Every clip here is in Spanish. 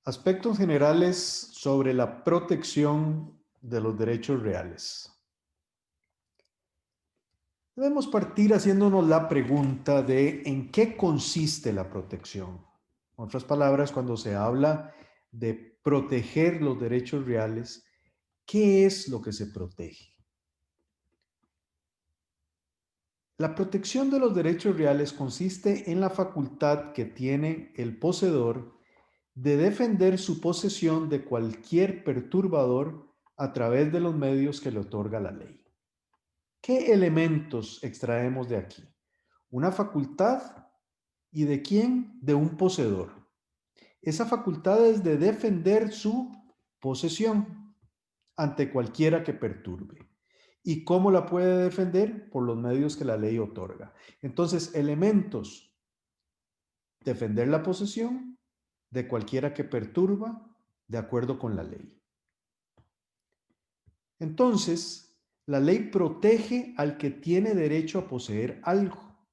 Aspectos generales sobre la protección de los derechos reales. Debemos partir haciéndonos la pregunta de en qué consiste la protección. En otras palabras, cuando se habla de proteger los derechos reales, ¿qué es lo que se protege? La protección de los derechos reales consiste en la facultad que tiene el poseedor de defender su posesión de cualquier perturbador a través de los medios que le otorga la ley. ¿Qué elementos extraemos de aquí? Una facultad, ¿y de quién? De un poseedor. Esa facultad es de defender su posesión ante cualquiera que perturbe. ¿Y cómo la puede defender? Por los medios que la ley otorga. Entonces, elementos: defender la posesión de cualquiera que perturba de acuerdo con la ley. Entonces, la ley protege al que tiene derecho a poseer algo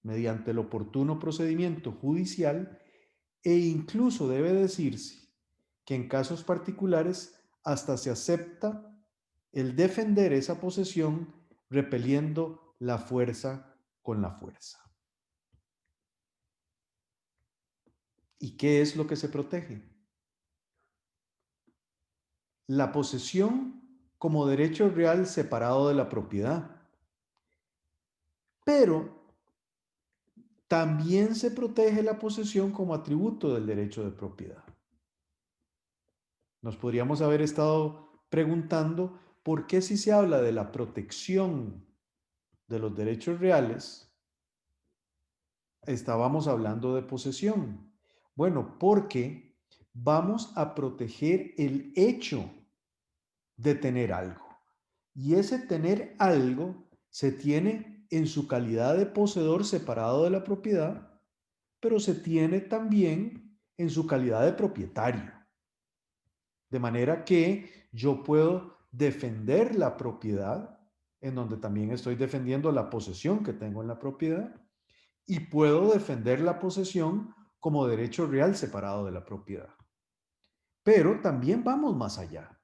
mediante el oportuno procedimiento judicial, e incluso debe decirse que en casos particulares hasta se acepta el defender esa posesión repeliendo la fuerza con la fuerza. ¿Y qué es lo que se protege? La posesión como derecho real separado de la propiedad. Pero también se protege la posesión como atributo del derecho de propiedad. Nos podríamos haber estado preguntando por qué, si se habla de la protección de los derechos reales, estábamos hablando de posesión. Bueno, porque vamos a proteger el hecho de tener algo. Y ese tener algo se tiene en su calidad de poseedor separado de la propiedad, pero se tiene también en su calidad de propietario. De manera que yo puedo defender la propiedad, en donde también estoy defendiendo la posesión que tengo en la propiedad, y puedo defender la posesión como derecho real separado de la propiedad. Pero también vamos más allá.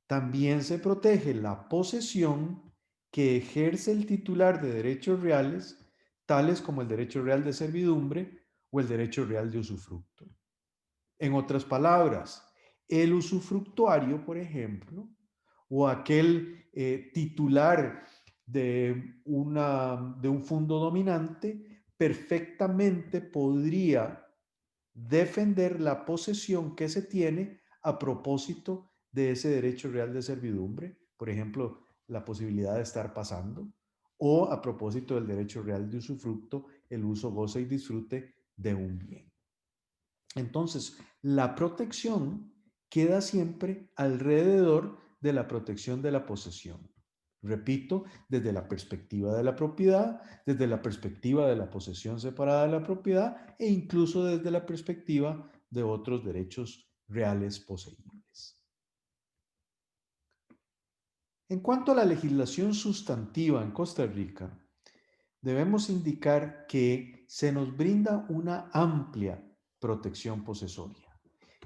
También se protege la posesión que ejerce el titular de derechos reales, tales como el derecho real de servidumbre o el derecho real de usufructo. En otras palabras, el usufructuario, por ejemplo, o aquel titular de un fondo dominante, perfectamente podría defender la posesión que se tiene a propósito de ese derecho real de servidumbre, por ejemplo, la posibilidad de estar pasando, o a propósito del derecho real de usufructo, el uso, goce y disfrute de un bien. Entonces, la protección queda siempre alrededor de la protección de la posesión. Repito, desde la perspectiva de la propiedad, desde la perspectiva de la posesión separada de la propiedad e incluso desde la perspectiva de otros derechos reales poseíbles. En cuanto a la legislación sustantiva en Costa Rica, debemos indicar que se nos brinda una amplia protección posesoria.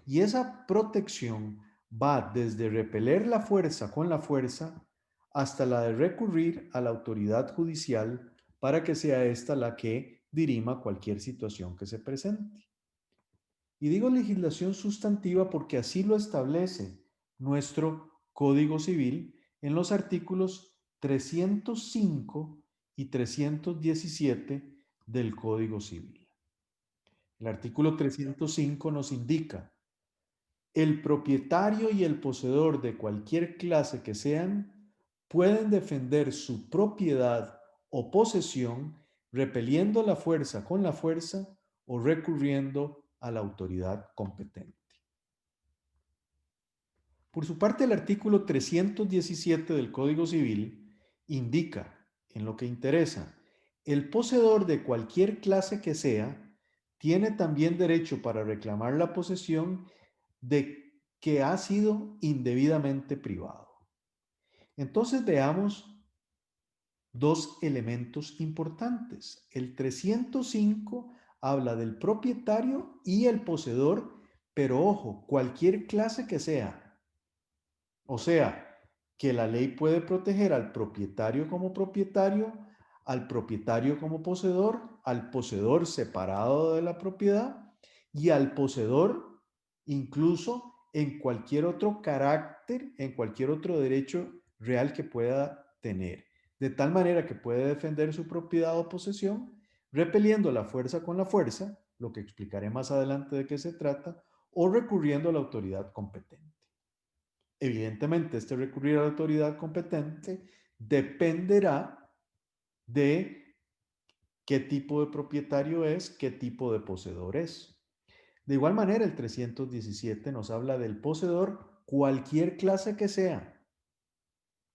Y esa protección va desde repeler la fuerza con la fuerza hasta la de recurrir a la autoridad judicial para que sea ésta la que dirima cualquier situación que se presente. Y digo legislación sustantiva porque así lo establece nuestro Código Civil en los artículos 305 y 317 del Código Civil. El artículo 305 nos indica: el propietario y el poseedor de cualquier clase que sean pueden defender su propiedad o posesión repeliendo la fuerza con la fuerza o recurriendo a la autoridad competente. Por su parte, el artículo 317 del Código Civil indica, en lo que interesa, el poseedor de cualquier clase que sea tiene también derecho para reclamar la posesión de que ha sido indebidamente privado. Entonces veamos dos elementos importantes. El 305 habla del propietario y el poseedor Pero ojo, cualquier clase que sea, o sea, que la ley puede proteger al propietario como poseedor, al poseedor separado de la propiedad y al poseedor incluso en cualquier otro carácter, en cualquier otro derecho real que pueda tener. De tal manera que puede defender su propiedad o posesión, repeliendo la fuerza con la fuerza, lo que explicaré más adelante de qué se trata, o recurriendo a la autoridad competente. Evidentemente, este recurrir a la autoridad competente dependerá de qué tipo de propietario es, qué tipo de poseedor es. De igual manera, el 317 nos habla del poseedor cualquier clase que sea.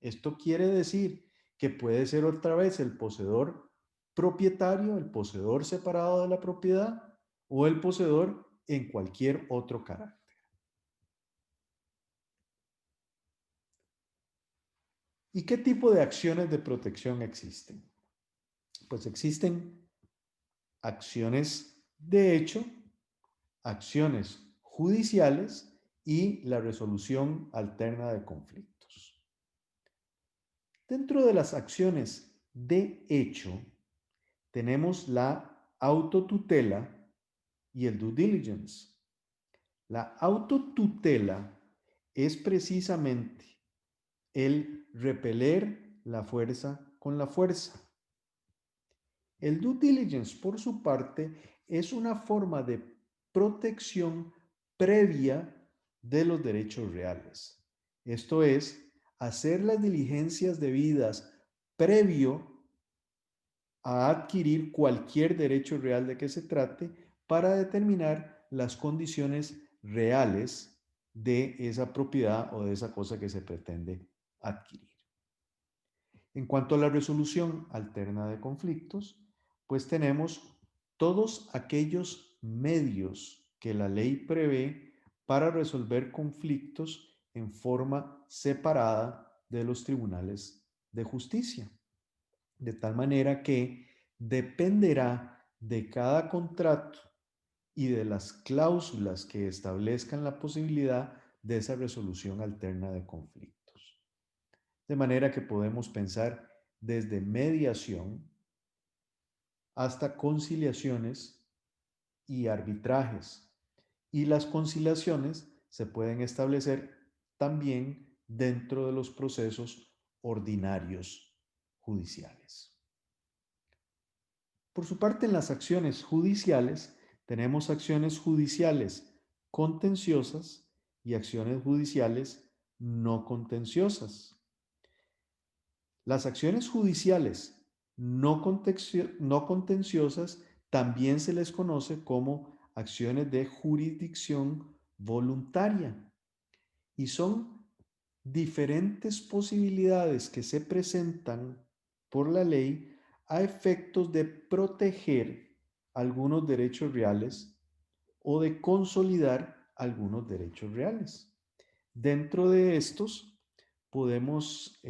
Esto quiere decir que puede ser otra vez el poseedor propietario, el poseedor separado de la propiedad o el poseedor en cualquier otro carácter. ¿Y qué tipo de acciones de protección existen? Pues existen acciones de hecho, acciones judiciales y la resolución alterna de conflictos. Dentro de las acciones de hecho, tenemos la autotutela y el due diligence. La autotutela es precisamente el repeler la fuerza con la fuerza. El due diligence, por su parte, es una forma de protección previa de los derechos reales. Esto es, hacer las diligencias debidas previo a adquirir cualquier derecho real de que se trate para determinar las condiciones reales de esa propiedad o de esa cosa que se pretende adquirir. En cuanto a la resolución alterna de conflictos, pues tenemos todos aquellos medios que la ley prevé para resolver conflictos en forma separada de los tribunales de justicia. De tal manera que dependerá de cada contrato y de las cláusulas que establezcan la posibilidad de esa resolución alterna de conflictos. De manera que podemos pensar desde mediación hasta conciliaciones y arbitrajes. Y las conciliaciones se pueden establecer también dentro de los procesos ordinarios judiciales. Por su parte, en las acciones judiciales, tenemos acciones judiciales contenciosas y acciones judiciales no contenciosas. Las acciones judiciales no contenciosas también se les conoce como acciones de jurisdicción voluntaria y son diferentes posibilidades que se presentan por la ley a efectos de proteger algunos derechos reales o de consolidar algunos derechos reales. Dentro de estos podemos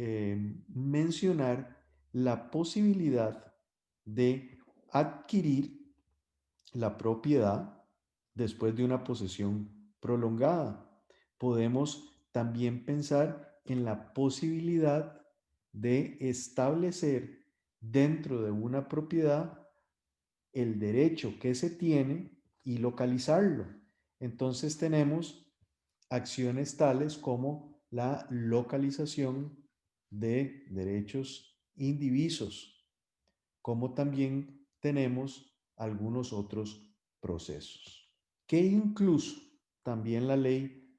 mencionar la posibilidad de adquirir la propiedad después de una posesión prolongada. Podemos también pensar en la posibilidad de establecer dentro de una propiedad el derecho que se tiene y localizarlo. Entonces tenemos acciones tales como la localización de derechos indivisos, como también tenemos algunos otros procesos, que incluso también la ley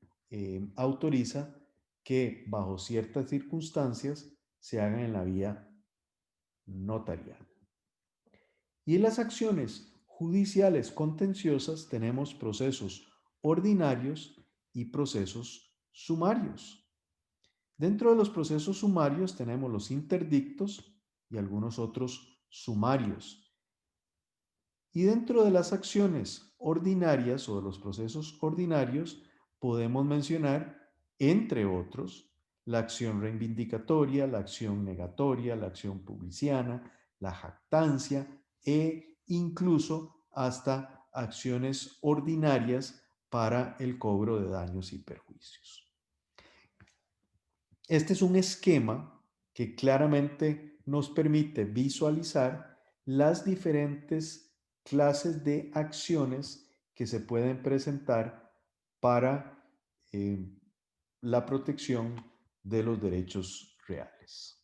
autoriza que bajo ciertas circunstancias se hagan en la vía notarial. Y en las acciones judiciales contenciosas tenemos procesos ordinarios y procesos sumarios. Dentro de los procesos sumarios tenemos los interdictos y algunos otros sumarios. Y dentro de las acciones ordinarias o de los procesos ordinarios podemos mencionar, entre otros, la acción reivindicatoria, la acción negatoria, la acción publiciana, la jactancia e incluso hasta acciones ordinarias para el cobro de daños y perjuicios. Este es un esquema que claramente nos permite visualizar las diferentes clases de acciones que se pueden presentar para la protección de los derechos reales.